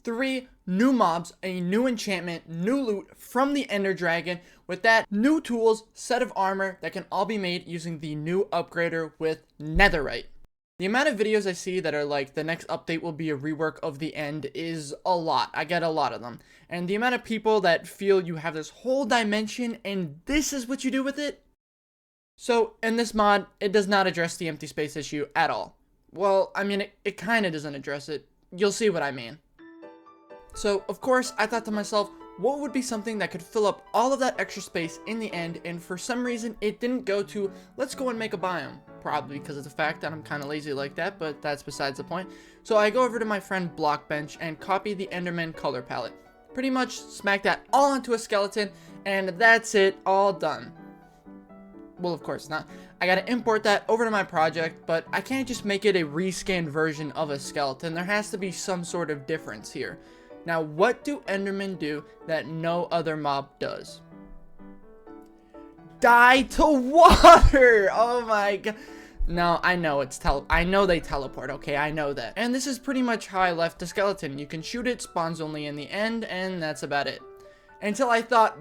3 new mobs, a new enchantment, new loot from the Ender Dragon, with that, new tools, set of armor that can all be made using the new upgrader with netherite. The amount of videos I see that are like, the next update will be a rework of the end is a lot. I get a lot of them. And the amount of people that feel you have this whole dimension and this is what you do with it. So, in this mod, it does not address the empty space issue at all. Well, I mean, it kind of doesn't address it. You'll see what I mean. So, of course, I thought to myself, what would be something that could fill up all of that extra space in the end, and for some reason, it didn't go to, let's go and make a biome. Probably because of the fact that I'm kind of lazy like that, but that's besides the point. So I go over to my friend Blockbench and copy the Enderman color palette. Pretty much smack that all onto a skeleton, and that's it, all done. Well, of course not. I gotta import that over to my project, but I can't just make it a rescanned version of a skeleton. There has to be some sort of difference here. Now, what do Endermen do that no other mob does? Die to water! Oh my god. No, I know I know they teleport, okay? I know that. And this is pretty much how I left the skeleton. You can shoot it, spawns only in the end, and that's about it. Until I thought,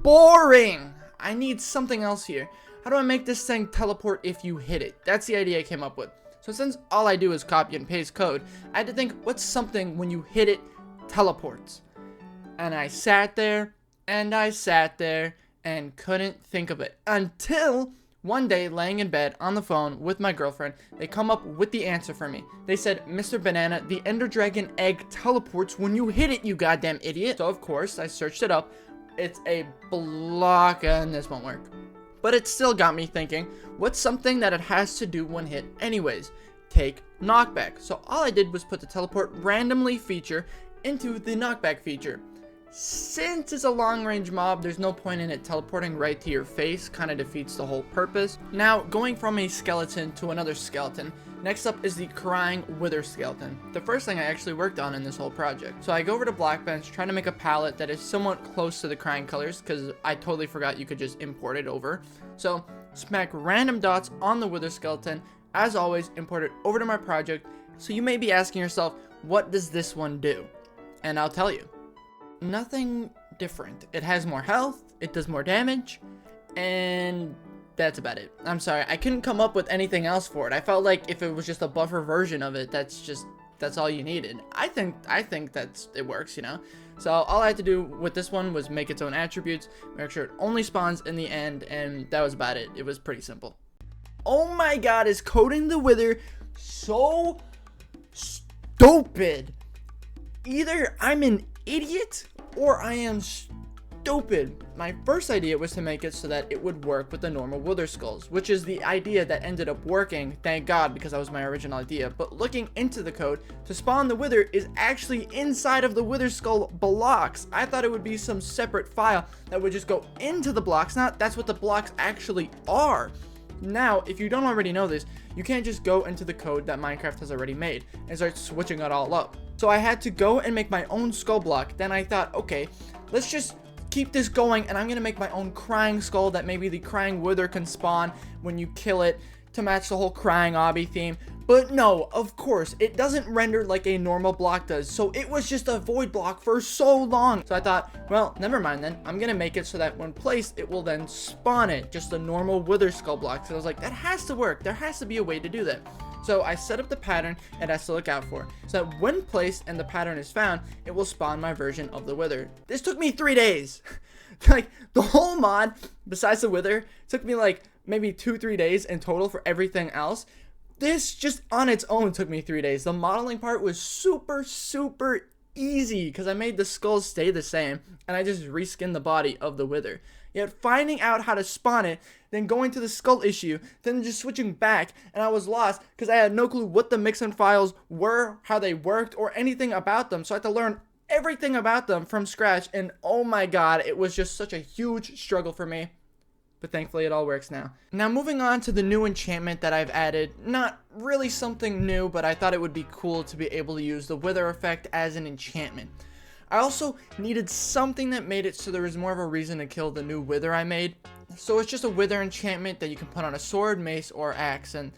boring! I need something else here. How do I make this thing teleport if you hit it? That's the idea I came up with. So since all I do is copy and paste code, I had to think, what's something when you hit it teleports? And I sat there, and I sat there, and couldn't think of it until one day, laying in bed on the phone with my girlfriend, they come up with the answer for me. They said, Mr. Banana, the Ender Dragon egg teleports when you hit it, you goddamn idiot. So of course I searched it up. It's a block, and this won't work, but it still got me thinking, what's something that it has to do when hit anyways? Take knockback. So all I did was put the teleport randomly feature into the knockback feature. Since it's a long-range mob, there's no point in it teleporting right to your face, kind of defeats the whole purpose. Now, going from a skeleton to another skeleton, next up is the crying wither skeleton, the first thing I actually worked on in this whole project. So I go over to Blackbench, trying to make a palette that is somewhat close to the crying colors, because I totally forgot you could just import it over. So, smack random dots on the wither skeleton, as always, import it over to my project. So you may be asking yourself, what does this one do? And I'll tell you. Nothing different. It has more health, it does more damage, and that's about it. I'm sorry, I couldn't come up with anything else for it. I felt like if it was just a buffer version of it, that's all you needed. I think it works, you know? So all I had to do with this one was make its own attributes, make sure it only spawns in the end, and that was about it. It was pretty simple. Oh my god, is coding the wither so stupid? Either I'm an idiot or I am stupid. My first idea was to make it so that it would work with the normal wither skulls, which is the idea that ended up working, thank god, because that was my original idea. But looking into the code, to spawn the wither is actually inside of the wither skull blocks. I thought it would be some separate file that would just go into the blocks. That's what the blocks actually are. Now, if you don't already know this, you can't just go into the code that Minecraft has already made and start switching it all up. So I had to go and make my own skull block. Then I thought, okay, let's just keep this going, and I'm gonna make my own crying skull that maybe the crying wither can spawn when you kill it to match the whole crying obby theme. But no, of course, it doesn't render like a normal block does, so it was just a void block for so long. So I thought, well, never mind then. I'm gonna make it so that when placed, it will then spawn it, just a normal wither skull block. So I was like, that has to work. There has to be a way to do that. So I set up the pattern it has to look out for, so that when placed and the pattern is found, it will spawn my version of the wither. This took me 3 days. Like, the whole mod, besides the wither, took me like maybe 2-3 days in total for everything else. This just on its own took me 3 days. The modeling part was super easy because I made the skulls stay the same and I just reskinned the body of the wither. Yet finding out how to spawn it, then going to the skull issue, then just switching back, and I was lost because I had no clue what the mixin files were, how they worked, or anything about them. So I had to learn everything about them from scratch, and oh my god, it was just such a huge struggle for me. But thankfully it all works now. Now moving on to the new enchantment that I've added. Not really something new, but I thought it would be cool to be able to use the wither effect as an enchantment. I also needed something that made it so there was more of a reason to kill the new wither I made. So it's just a wither enchantment that you can put on a sword, mace, or axe, and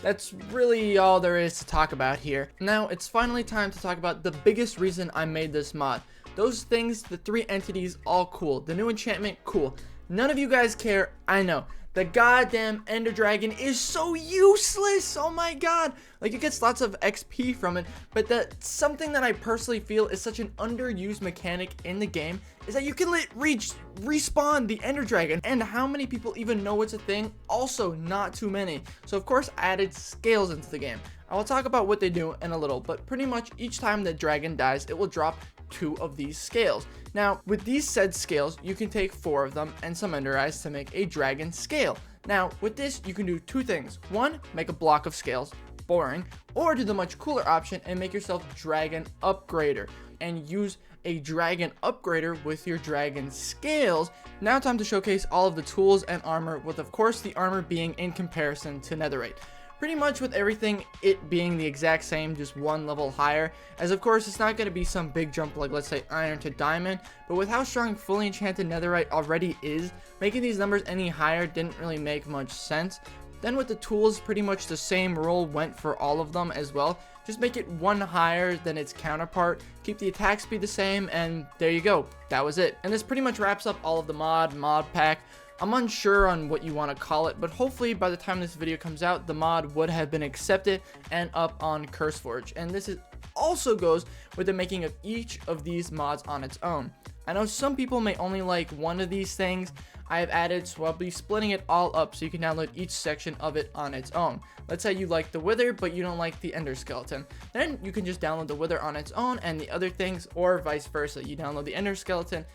That's really all there is to talk about here. Now, it's finally time to talk about the biggest reason I made this mod. Those things, the 3 entities, all cool. The new enchantment, cool. None of you guys care, I know. The goddamn Ender Dragon is so useless. Oh my god. Like, it gets lots of XP from it, but that's something that I personally feel is such an underused mechanic in the game, is that you can respawn the Ender Dragon. And how many people even know it's a thing? Also, not too many. So of course I added scales into the game. I will talk about what they do in a little, but pretty much each time the dragon dies, it will drop 2 of these scales. Now, with these said scales, you can take 4 of them and some ender eyes to make a dragon scale. Now, with this, you can do 2 things. 1, make a block of scales, boring, or do the much cooler option and make yourself dragon upgrader and use a dragon upgrader with your dragon scales. Now time to showcase all of the tools and armor, with of course the armor being in comparison to netherite. Pretty much with everything, it being the exact same, just 1 level higher, as of course it's not going to be some big jump like, let's say, iron to diamond, but with how strong fully enchanted netherite already is, making these numbers any higher didn't really make much sense. Then with the tools, pretty much the same rule went for all of them as well. Just make it 1 higher than its counterpart, keep the attack speed the same, and there you go, that was it. And this pretty much wraps up all of the mod pack. I'm unsure on what you want to call it, but hopefully by the time this video comes out, the mod would have been accepted and up on CurseForge. And this also goes with the making of each of these mods on its own. I know some people may only like one of these things I have added, so I'll be splitting it all up so you can download each section of it on its own. Let's say you like the wither, but you don't like the ender skeleton. Then you can just download the wither on its own and the other things, or vice versa. You download the ender skeleton,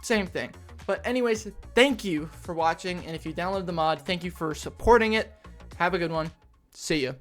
same thing. But anyways, thank you for watching, and if you downloaded the mod, thank you for supporting it. Have a good one. See ya.